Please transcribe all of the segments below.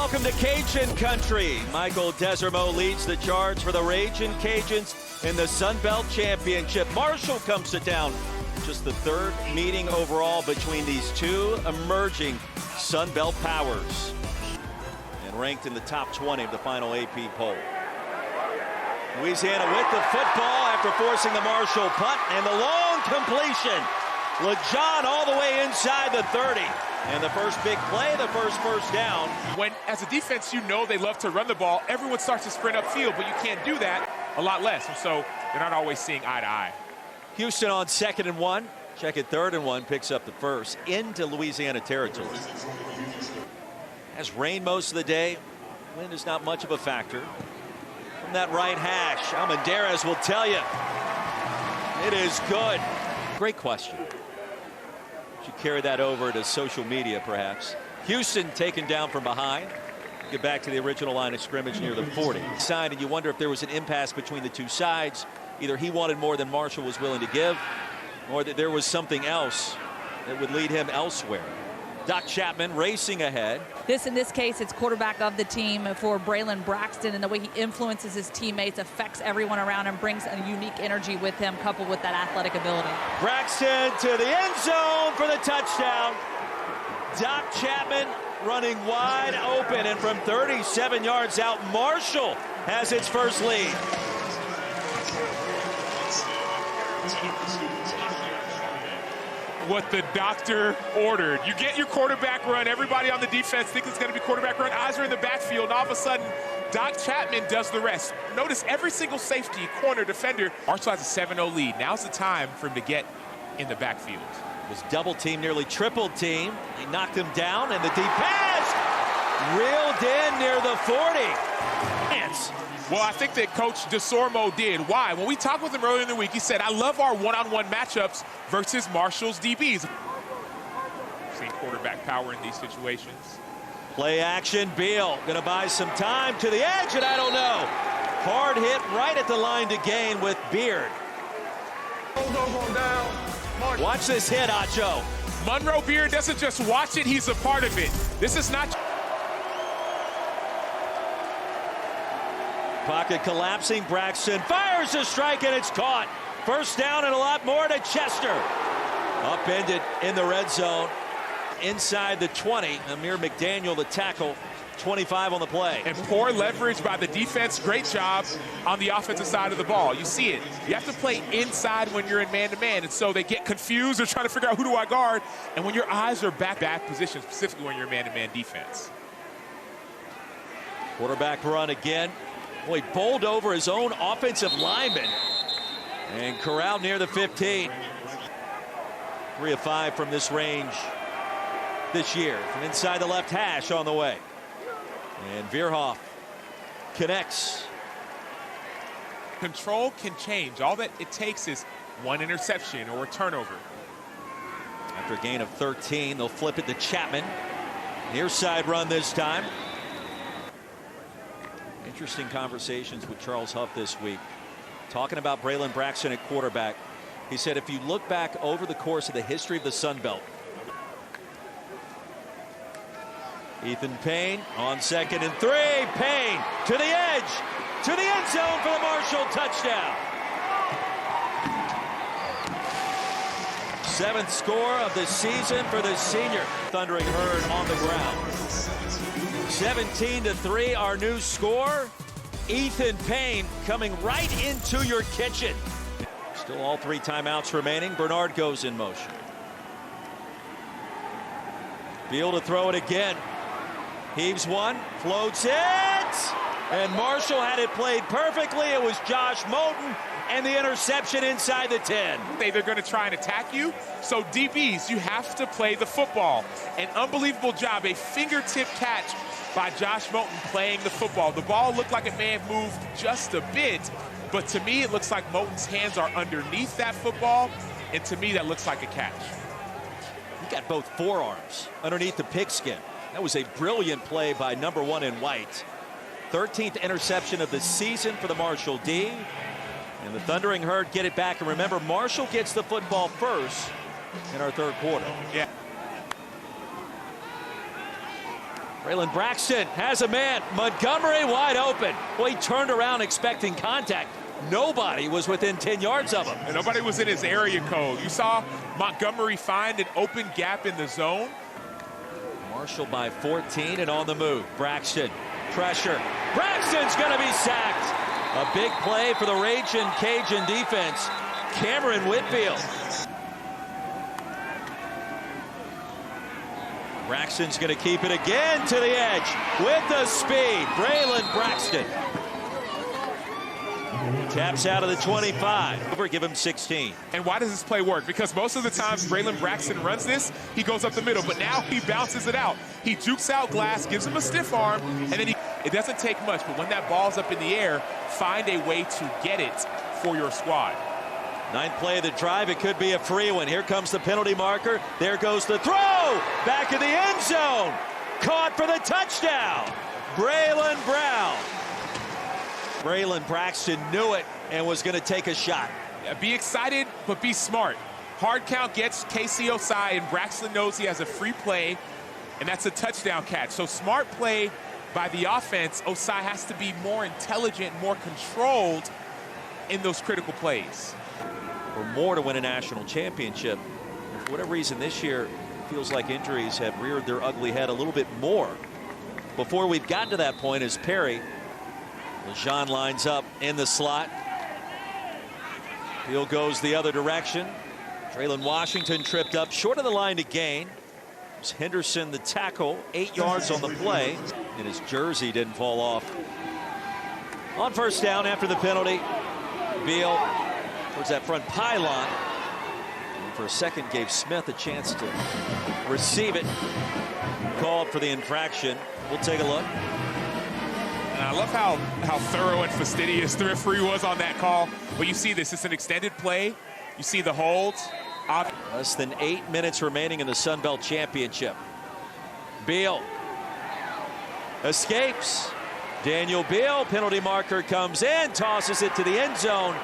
Welcome to Cajun Country. Michael Desormeaux leads the charge for the Ragin Cajuns in the Sun Belt Championship. Marshall comes to town. Just the third meeting overall between these two emerging Sun Belt powers. And ranked in the top 20 of the final AP poll. Louisiana with the football after forcing the Marshall punt and the long completion. LeJohn all the way inside the 30. And the first big play, the first down. When, as a defense, you know they love to run the ball, everyone starts to sprint upfield, but you can't do that a lot less. And so they're not always seeing eye to eye. Houston on 2nd and 1. Check it 3rd and 1, picks up the first into Louisiana territory. Has rained most of the day. Wind is not much of a factor. From that right hash, Almendarez will tell you it is good. Great question. Should carry that over to social media, perhaps. Houston taken down from behind. Get back to the original line of scrimmage near the 40. Side, and you wonder if there was an impasse between the two sides. Either he wanted more than Marshall was willing to give, or that there was something else that would lead him elsewhere. Doc Chapman racing ahead. In this case, it's quarterback of the team for Braylon Braxton, and the way he influences his teammates, affects everyone around him, brings a unique energy with him, coupled with that athletic ability. Braxton to the end zone for the touchdown. Doc Chapman running wide open, and from 37 yards out, Marshall has its first lead. What the doctor ordered. You get your quarterback run. Everybody on the defense thinks it's going to be quarterback run. Eyes are in the backfield. And all of a sudden, Doc Chapman does the rest. Notice every single safety, corner, defender. Marshall has a 7-0 lead. Now's the time for him to get in the backfield. Was double team, nearly triple team. He knocked him down, and the deep pass reeled in near the 40. Hands. Well, I think that Coach Desormeaux did. Why? When we talked with him earlier in the week, he said, I love our one-on-one matchups versus Marshall's DBs. Seeing quarterback power in these situations. Play action, Beal gonna buy some time to the edge, and I don't know. Hard hit right at the line to gain with Beard. Watch this hit, Acho. Monroe Beard doesn't just watch it, he's a part of it. This is not... Pocket collapsing, Braxton fires a strike, and it's caught. First down and a lot more to Chester. Upended in the red zone. Inside the 20, Amir McDaniel the tackle. 25 on the play. And poor leverage by the defense. Great job on the offensive side of the ball. You see it. You have to play inside when you're in man-to-man, and so they get confused. They're trying to figure out, who do I guard? And when your eyes are back position, specifically when you're man-to-man defense. Quarterback run again. Boy, bowled over his own offensive lineman and corralled near the 15. 3 of 5 from this range this year. From inside the left hash on the way. And Veerhoff connects. Control can change. All that it takes is one interception or a turnover. After a gain of 13, they'll flip it to Chapman. Near side run this time. Interesting conversations with Charles Huff this week, talking about Braylon Braxton at quarterback. He said, if you look back over the course of the history of the Sun Belt, Ethan Payne on 2nd and 3. Payne to the edge, to the end zone for the Marshall touchdown. 7th score of the season for the senior. Thundering Herd on the ground. 17-3, our new score. Ethan Payne coming right into your kitchen. Still all 3 timeouts remaining. Bernard goes in motion. Beal to throw it again. Heaves one, floats it, and Marshall had it played perfectly. It was Josh Moten, and the interception inside the 10. They're going to try and attack you. So DBs, you have to play the football. An unbelievable job, a fingertip catch by Josh Moten playing the football. The ball looked like it may have moved just a bit, but to me it looks like Moten's hands are underneath that football, and to me that looks like a catch. He got both forearms underneath the pigskin. That was a brilliant play by number 1 in white. 13th interception of the season for the Marshall D. And the Thundering Herd get it back. And remember, Marshall gets the football first in our 3rd quarter. Yeah. Braylon Braxton has a man. Montgomery wide open. Well, he turned around expecting contact. Nobody was within 10 yards of him. And nobody was in his area code. You saw Montgomery find an open gap in the zone. Marshall by 14 and on the move. Braxton, pressure. Braxton's going to be sacked. A big play for the Ragin Cajun defense. Cameron Whitfield. Braxton's going to keep it again to the edge with the speed. Braylon Braxton taps out of the 25. Give him 16. And why does this play work? Because most of the times Braylon Braxton runs this, he goes up the middle, but now he bounces it out. He jukes out Glass, gives him a stiff arm, and then it doesn't take much, but when that ball's up in the air, find a way to get it for your squad. Ninth play of the drive, it could be a free one. Here comes the penalty marker. There goes the throw. Back in the end zone. Caught for the touchdown. Braylon Brown. Braylon Braxton knew it and was going to take a shot. Yeah, be excited, but be smart. Hard count gets KC Osai, and Braxton knows he has a free play, and that's a touchdown catch. So smart play by the offense. Osai has to be more intelligent, more controlled in those critical plays. Or more to win a national championship. And for whatever reason this year, it feels like injuries have reared their ugly head a little bit more. Before we've gotten to that point, as Perry, Lejean lines up in the slot. Field goes the other direction. Traylon Washington tripped up short of the line to gain. It was Henderson the tackle, 8 yards on the play, and his jersey didn't fall off. On first down after the penalty, Beal towards that front pylon, and for a second gave Smith a chance to receive it. Called for the infraction. We'll take a look. And I love how thorough and fastidious the referee was on that call. But you see this, it's an extended play. You see the holds. Less than 8 minutes remaining in the Sun Belt Championship. Beal escapes. Daniel Beal, penalty marker comes in, tosses it to the end zone.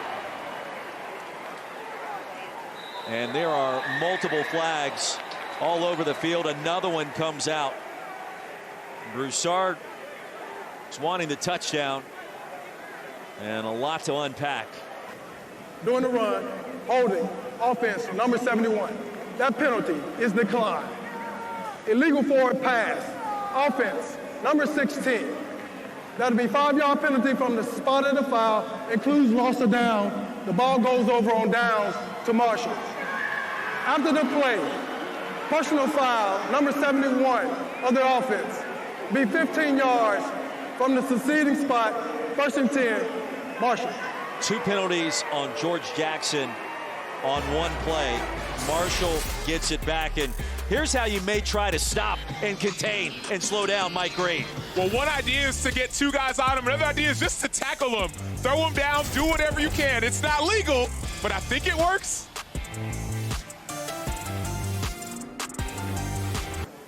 And there are multiple flags all over the field. Another one comes out. Broussard is wanting the touchdown, and a lot to unpack. During the run, holding, offense, number 71. That penalty is declined. Illegal forward pass, offense, number 16. That'll be 5-yard penalty from the spot of the foul, includes loss of down. The ball goes over on downs to Marshall. After the play, personal foul, number 71 of the offense, be 15 yards from the succeeding spot, 1st and 10, Marshall. 2 penalties on George Jackson on one play. Marshall gets it back, and here's how you may try to stop and contain and slow down Mike Green. Well, one idea is to get 2 guys on him. Another idea is just to tackle him. Throw him down, do whatever you can. It's not legal, but I think it works.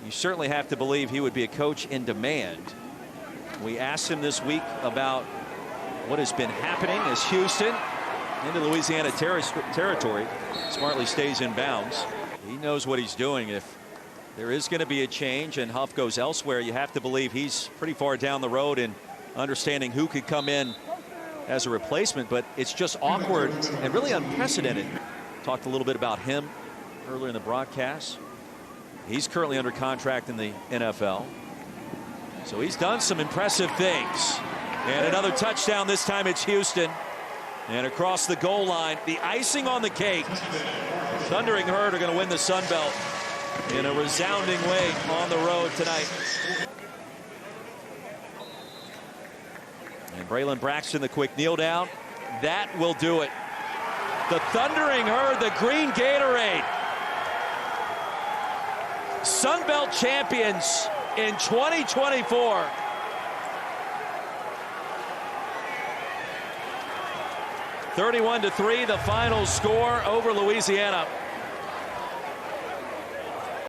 You certainly have to believe he would be a coach in demand. We asked him this week about what has been happening as Houston into Louisiana territory smartly stays in bounds. He knows what he's doing. If there is going to be a change and Huff goes elsewhere, you have to believe he's pretty far down the road in understanding who could come in as a replacement. But it's just awkward and really unprecedented. Talked a little bit about him earlier in the broadcast. He's currently under contract in the NFL. So he's done some impressive things. And another touchdown. This time it's Houston. And across the goal line, the icing on the cake. Thundering Herd are going to win the Sun Belt in a resounding way on the road tonight. And Braylon Braxton, the quick kneel down. That will do it. The Thundering Herd, the green Gatorade. Sun Belt champions in 2024. (31-3) the final score over Louisiana.